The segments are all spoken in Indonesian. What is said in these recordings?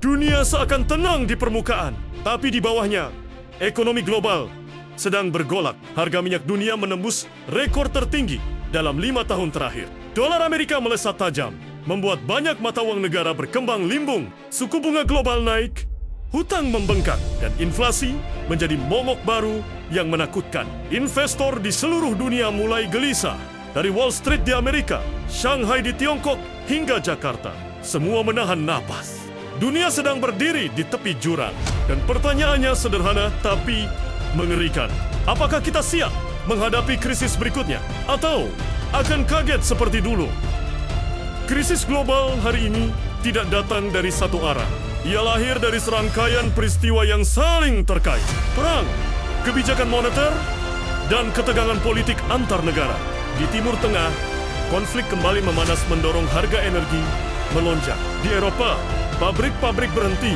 Dunia seakan tenang di permukaan, tapi di bawahnya, ekonomi global sedang bergolak. Harga minyak dunia menembus rekor tertinggi dalam 5 tahun terakhir. Dolar Amerika melesat tajam, membuat banyak mata uang negara berkembang limbung. Suku bunga global naik, hutang membengkak, dan inflasi menjadi momok baru yang menakutkan. Investor di seluruh dunia mulai gelisah. Dari Wall Street di Amerika, Shanghai di Tiongkok, hingga Jakarta, semua menahan napas. Dunia sedang berdiri di tepi jurang. Dan pertanyaannya sederhana tapi mengerikan. Apakah kita siap menghadapi krisis berikutnya? Atau akan kaget seperti dulu? Krisis global hari ini tidak datang dari satu arah. Ia lahir dari serangkaian peristiwa yang saling terkait. Perang, kebijakan moneter, dan ketegangan politik antar negara. Di Timur Tengah, konflik kembali memanas mendorong harga energi melonjak. Di Eropa, pabrik-pabrik berhenti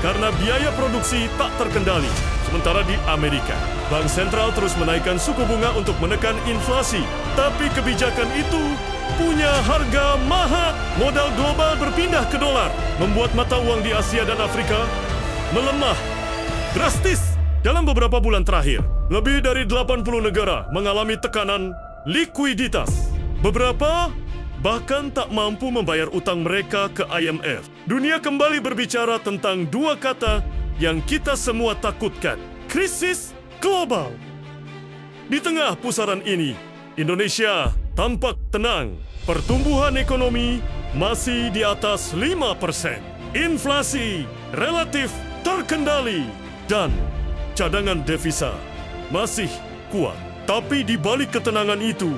karena biaya produksi tak terkendali. Sementara di Amerika, Bank Sentral terus menaikkan suku bunga untuk menekan inflasi. Tapi kebijakan itu punya harga mahal. Modal global berpindah ke dolar, membuat mata uang di Asia dan Afrika melemah drastis. Dalam beberapa bulan terakhir, lebih dari 80 negara mengalami tekanan likuiditas. Beberapa bahkan tak mampu membayar utang mereka ke IMF. Dunia kembali berbicara tentang dua kata yang kita semua takutkan: krisis global. Di tengah pusaran ini, Indonesia tampak tenang. Pertumbuhan ekonomi masih di atas 5%. Inflasi relatif terkendali. Dan cadangan devisa masih kuat. Tapi di balik ketenangan itu,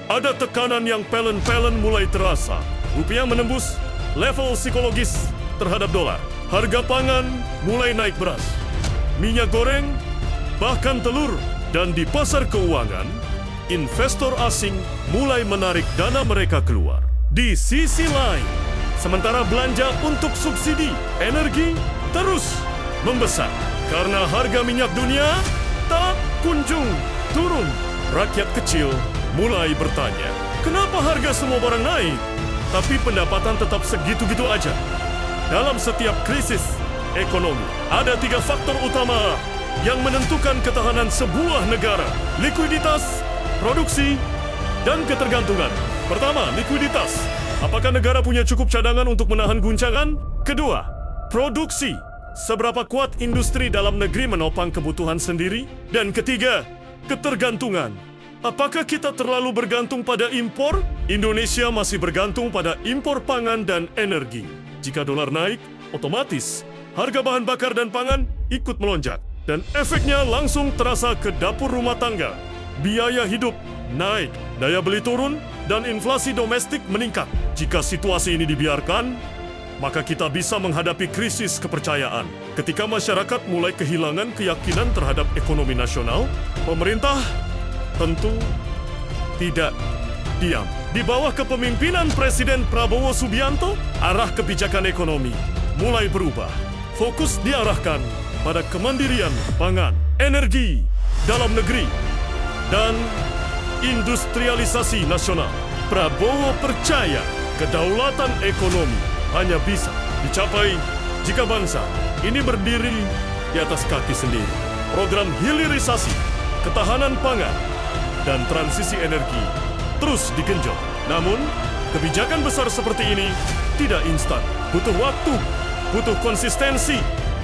ada tekanan yang pelan-pelan mulai terasa. Rupiah menembus level psikologis terhadap dolar. Harga pangan mulai naik beras, minyak goreng, bahkan telur. Dan di pasar keuangan, investor asing mulai menarik dana mereka keluar. Di sisi lain, sementara belanja untuk subsidi energi terus membesar karena harga minyak dunia tak kunjung turun. Rakyat kecil mulai bertanya, kenapa harga semua barang naik, tapi pendapatan tetap segitu-gitu aja? Dalam setiap krisis ekonomi, ada 3 faktor utama yang menentukan ketahanan sebuah negara: likuiditas, produksi, dan ketergantungan. Pertama, likuiditas. Apakah negara punya cukup cadangan untuk menahan guncangan? Kedua, produksi. Seberapa kuat industri dalam negeri menopang kebutuhan sendiri? Dan ketiga, ketergantungan. Apakah kita terlalu bergantung pada impor? Indonesia masih bergantung pada impor pangan dan energi. Jika dolar naik, otomatis harga bahan bakar dan pangan ikut melonjak. Dan efeknya langsung terasa ke dapur rumah tangga. Biaya hidup naik, daya beli turun, dan inflasi domestik meningkat. Jika situasi ini dibiarkan, maka kita bisa menghadapi krisis kepercayaan. Ketika masyarakat mulai kehilangan keyakinan terhadap ekonomi nasional, pemerintah tentu tidak diam. Di bawah kepemimpinan Presiden Prabowo Subianto, arah kebijakan ekonomi mulai berubah. Fokus diarahkan pada kemandirian pangan, energi dalam negeri, dan industrialisasi nasional. Prabowo percaya kedaulatan ekonomi hanya bisa dicapai jika bangsa ini berdiri di atas kaki sendiri. Program hilirisasi, ketahanan pangan, dan transisi energi terus digenjot. Namun, kebijakan besar seperti ini tidak instan. Butuh waktu, butuh konsistensi,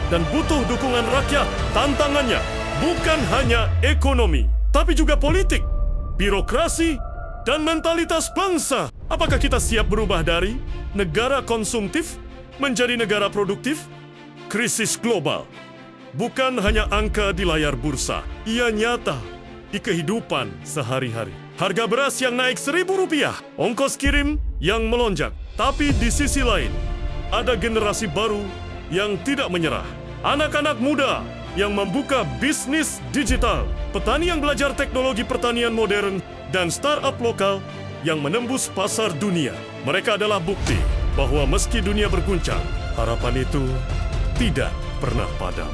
dan butuh dukungan rakyat. Tantangannya bukan hanya ekonomi, tapi juga politik, birokrasi, dan mentalitas bangsa. Apakah kita siap berubah dari negara konsumtif menjadi negara produktif? Krisis global bukan hanya angka di layar bursa. Ia nyata di kehidupan sehari-hari. Harga beras yang naik Rp1.000, ongkos kirim yang melonjak. Tapi di sisi lain, ada generasi baru yang tidak menyerah. Anak-anak muda yang membuka bisnis digital, petani yang belajar teknologi pertanian modern, dan startup lokal yang menembus pasar dunia. Mereka adalah bukti bahwa meski dunia berguncang, harapan itu tidak pernah padam.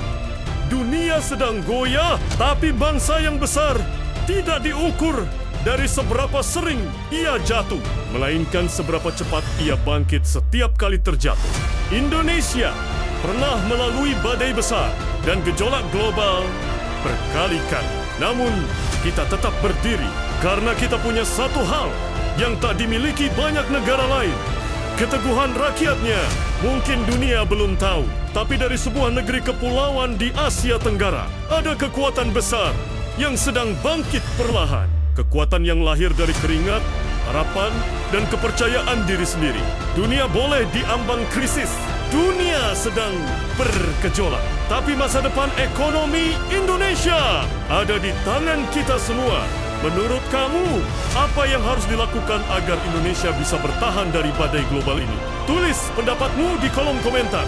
Dunia sedang goyah, tapi bangsa yang besar tidak diukur dari seberapa sering ia jatuh, melainkan seberapa cepat ia bangkit setiap kali terjatuh. Indonesia pernah melalui badai besar dan gejolak global berkali-kali. Namun, kita tetap berdiri karena kita punya satu hal yang tak dimiliki banyak negara lain. Keteguhan rakyatnya mungkin dunia belum tahu, tapi dari sebuah negeri kepulauan di Asia Tenggara ada kekuatan besar yang sedang bangkit perlahan. Kekuatan yang lahir dari keringat, harapan, dan kepercayaan diri sendiri. Dunia boleh diambang krisis. Dunia sedang bergejolak. Tapi masa depan ekonomi Indonesia ada di tangan kita semua. Menurut kamu, apa yang harus dilakukan agar Indonesia bisa bertahan dari badai global ini? Tulis pendapatmu di kolom komentar.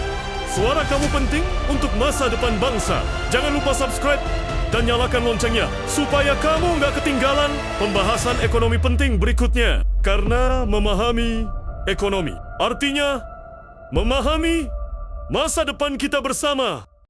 Suara kamu penting untuk masa depan bangsa. Jangan lupa subscribe dan nyalakan loncengnya supaya kamu nggak ketinggalan pembahasan ekonomi penting berikutnya. Karena memahami ekonomi artinya memahami masa depan kita bersama.